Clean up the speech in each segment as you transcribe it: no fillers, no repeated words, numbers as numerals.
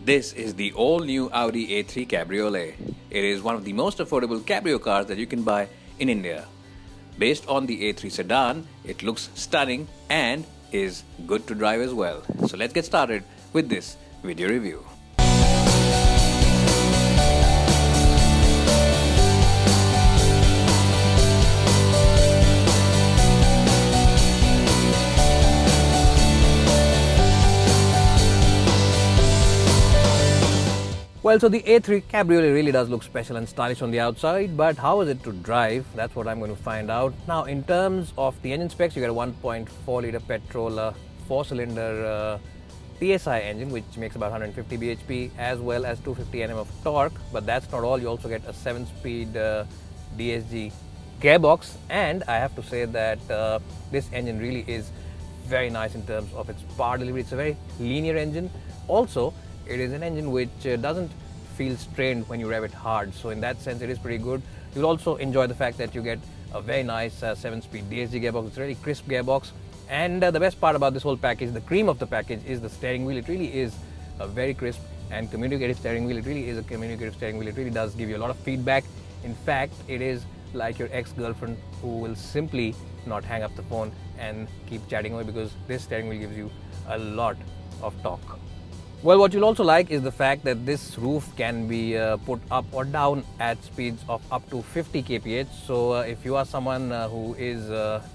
This is the all-new Audi A3 Cabriolet. It is one of the most affordable cabrio cars that you can buy in India. Based on the A3 sedan, it looks stunning and is good to drive as well. So let's get started with this video review. Well, so the A3 Cabriolet really does look special and stylish on the outside, but how is it to drive? That's what I'm going to find out. Now, in terms of the engine specs, you get a 1.4-litre petrol 4-cylinder TSI engine, which makes about 150 bhp, as well as 250 Nm of torque. But that's not all. You also get a 7-speed DSG gearbox, and I have to say that this engine really is very nice in terms of its power delivery. It's a very linear engine. Also, it is an engine which doesn't feel strained when you rev it hard. So in that sense, it is pretty good. You'll also enjoy the fact that you get a very nice 7-speed DSG gearbox. It's a really crisp gearbox. And the best part about this whole package, the cream of the package, is the steering wheel. It really is a very crisp and communicative steering wheel. It really is a communicative steering wheel. It really does give you a lot of feedback. In fact, it is like your ex-girlfriend who will simply not hang up the phone and keep chatting away, because this steering wheel gives you a lot of talk. Well, what you'll also like is the fact that this roof can be put up or down at speeds of up to 50 kph. So if you are someone who is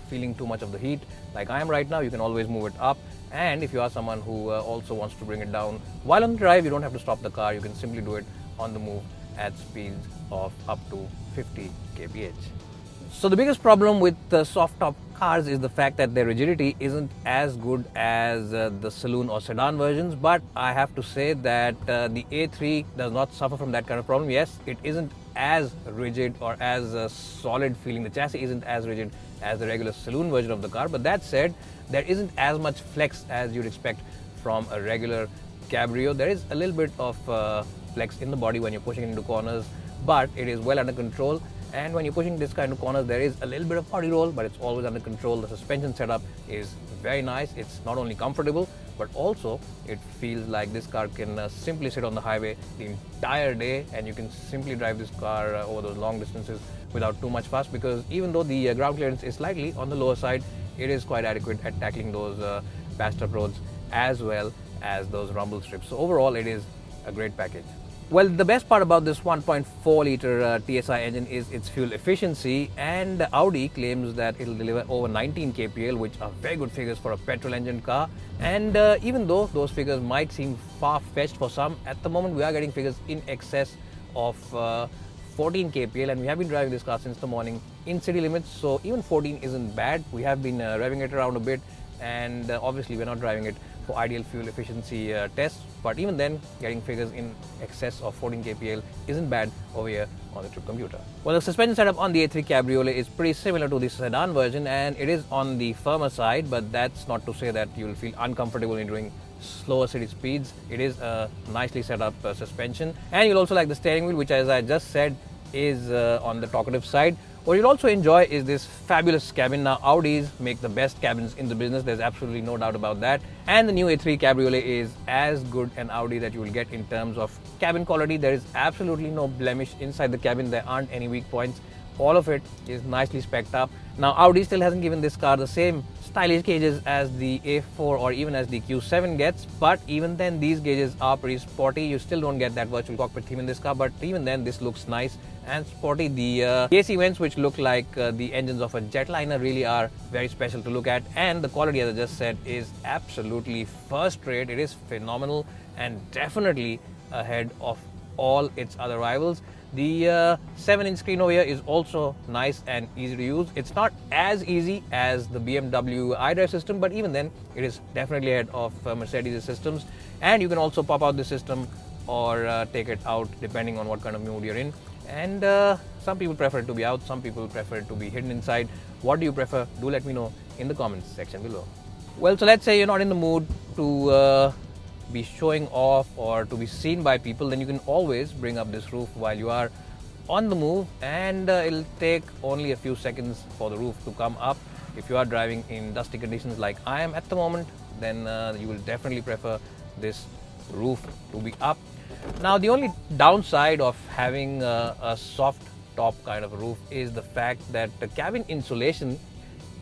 feeling too much of the heat, like I am right now, you can always move it up. And if you are someone who also wants to bring it down while on the drive, you don't have to stop the car. You can simply do it on the move at speeds of up to 50 kph. So the biggest problem with the soft top cars is the fact that their rigidity isn't as good as the saloon or sedan versions. But I have to say that the A3 does not suffer from that kind of problem. Yes, it isn't as rigid or as solid feeling. The chassis isn't as rigid as the regular saloon version of the car. But that said, there isn't as much flex as you'd expect from a regular cabrio. There is a little bit of flex in the body when you're pushing into corners, but it is well under control. And when you're pushing this kind of corners, there is a little bit of body roll, but it's always under control. The suspension setup is very nice. It's not only comfortable, but also it feels like this car can simply sit on the highway the entire day, and you can simply drive this car over those long distances without too much fuss, because even though the ground clearance is slightly on the lower side, it is quite adequate at tackling those patched up roads as well as those rumble strips. So overall, it is a great package. Well, the best part about this 1.4-litre TSI engine is its fuel efficiency, and Audi claims that it'll deliver over 19 kpl, which are very good figures for a petrol engine car. And even though those figures might seem far-fetched for some, at the moment we are getting figures in excess of 14 kpl, and we have been driving this car since the morning in city limits, so even 14 isn't bad. We have been revving it around a bit, and obviously we're not driving it for ideal fuel efficiency tests, but even then, getting figures in excess of 14 kpl isn't bad over here on the Trip Computer. Well, the suspension setup on the A3 Cabriolet is pretty similar to the sedan version, and it is on the firmer side, but that's not to say that you'll feel uncomfortable in doing slower city speeds. It is a nicely set up suspension, and you'll also like the steering wheel, which, as I just said, is on the talkative side. What you'll also enjoy is this fabulous cabin. Now, Audis make the best cabins in the business. There's absolutely no doubt about that. And the new A3 Cabriolet is as good an Audi that you will get in terms of cabin quality. There is absolutely no blemish inside the cabin. There aren't any weak points. All of it is nicely spec'd up. Now, Audi still hasn't given this car the same stylish gauges as the A4 or even as the Q7 gets, but even then these gauges are pretty sporty. You still don't get that virtual cockpit theme in this car, but even then this looks nice and sporty. The AC vents, which look like the engines of a jetliner, really are very special to look at, and the quality, as I just said, is absolutely first rate. It is phenomenal and definitely ahead of all its other rivals. The 7-inch screen over here is also nice and easy to use. It's not as easy as the BMW iDrive system, but even then it is definitely ahead of Mercedes' systems. And you can also pop out the system or take it out depending on what kind of mood you're in. And some people prefer it to be out, some people prefer it to be hidden inside. What do you prefer? Do let me know in the comments section below. Well, so let's say you're not in the mood to be showing off or to be seen by people, then you can always bring up this roof while you are on the move, and it'll take only a few seconds for the roof to come up. If you are driving in dusty conditions like I am at the moment, then you will definitely prefer this roof to be up. Now, the only downside of having a soft top kind of roof is the fact that the cabin insulation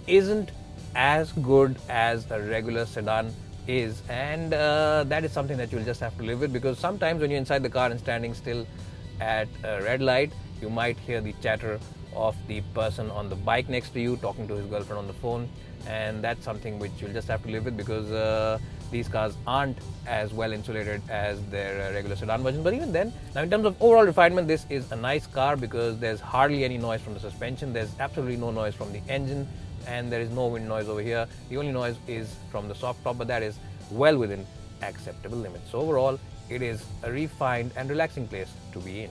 isn't as good as a regular sedan is, and that is something that you'll just have to live with, because sometimes when you're inside the car and standing still at a red light, you might hear the chatter of the person on the bike next to you talking to his girlfriend on the phone, and that's something which you'll just have to live with, because these cars aren't as well insulated as their regular sedan version. But even then, now in terms of overall refinement, this is a nice car because there's hardly any noise from the suspension, there's absolutely no noise from the engine, and there is no wind noise over here. The only noise is from the soft top, but that is well within acceptable limits. So overall, it is a refined and relaxing place to be in.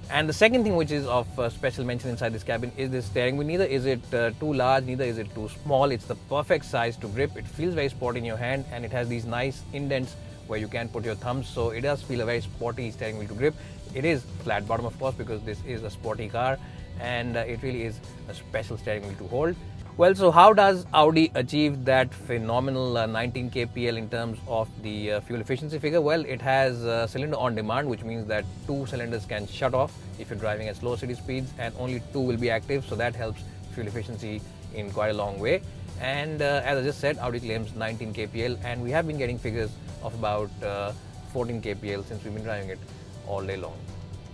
And the second thing which is of special mention inside this cabin is this steering wheel. Neither is it too large, neither is it too small. It's the perfect size to grip. It feels very sporty in your hand, and it has these nice indents where you can put your thumbs, so it does feel a very sporty steering wheel to grip. It is flat bottom, of course, because this is a sporty car, and it really is a special steering wheel to hold. Well, so how does Audi achieve that phenomenal 19 kpl in terms of the fuel efficiency figure? Well, it has cylinder on demand, which means that 2 cylinders can shut off if you're driving at slow city speeds, and only 2 will be active, so that helps fuel efficiency in quite a long way. And as I just said, Audi claims 19 kpl, and we have been getting figures of about 14 kpl since we've been driving it all day long.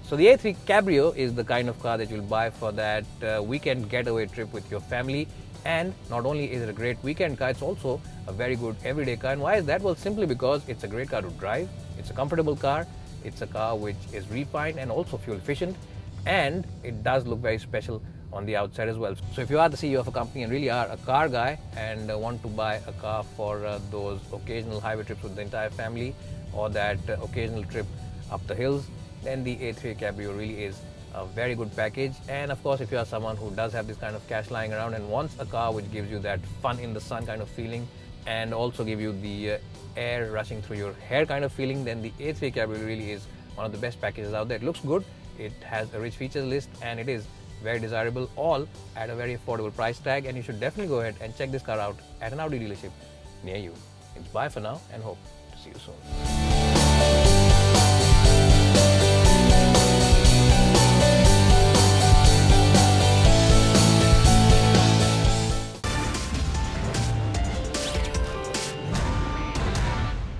So the A3 Cabrio is the kind of car that you'll buy for that weekend getaway trip with your family. And not only is it a great weekend car, it's also a very good everyday car. And why is that? Well, simply because it's a great car to drive, it's a comfortable car, it's a car which is refined and also fuel efficient, and it does look very special on the outside as well. So if you are the CEO of a company and really are a car guy and want to buy a car for those occasional highway trips with the entire family, or that occasional trip up the hills, then the A3 Cabrio really is a very good package. And of course, if you are someone who does have this kind of cash lying around and wants a car which gives you that fun in the sun kind of feeling, and also give you the air rushing through your hair kind of feeling, then the A3 Cabrio really is one of the best packages out there. It looks good, it has a rich features list, and it is very desirable, all at a very affordable price tag. And you should definitely go ahead and check this car out at an Audi dealership near you. It's bye for now, and hope to see you soon.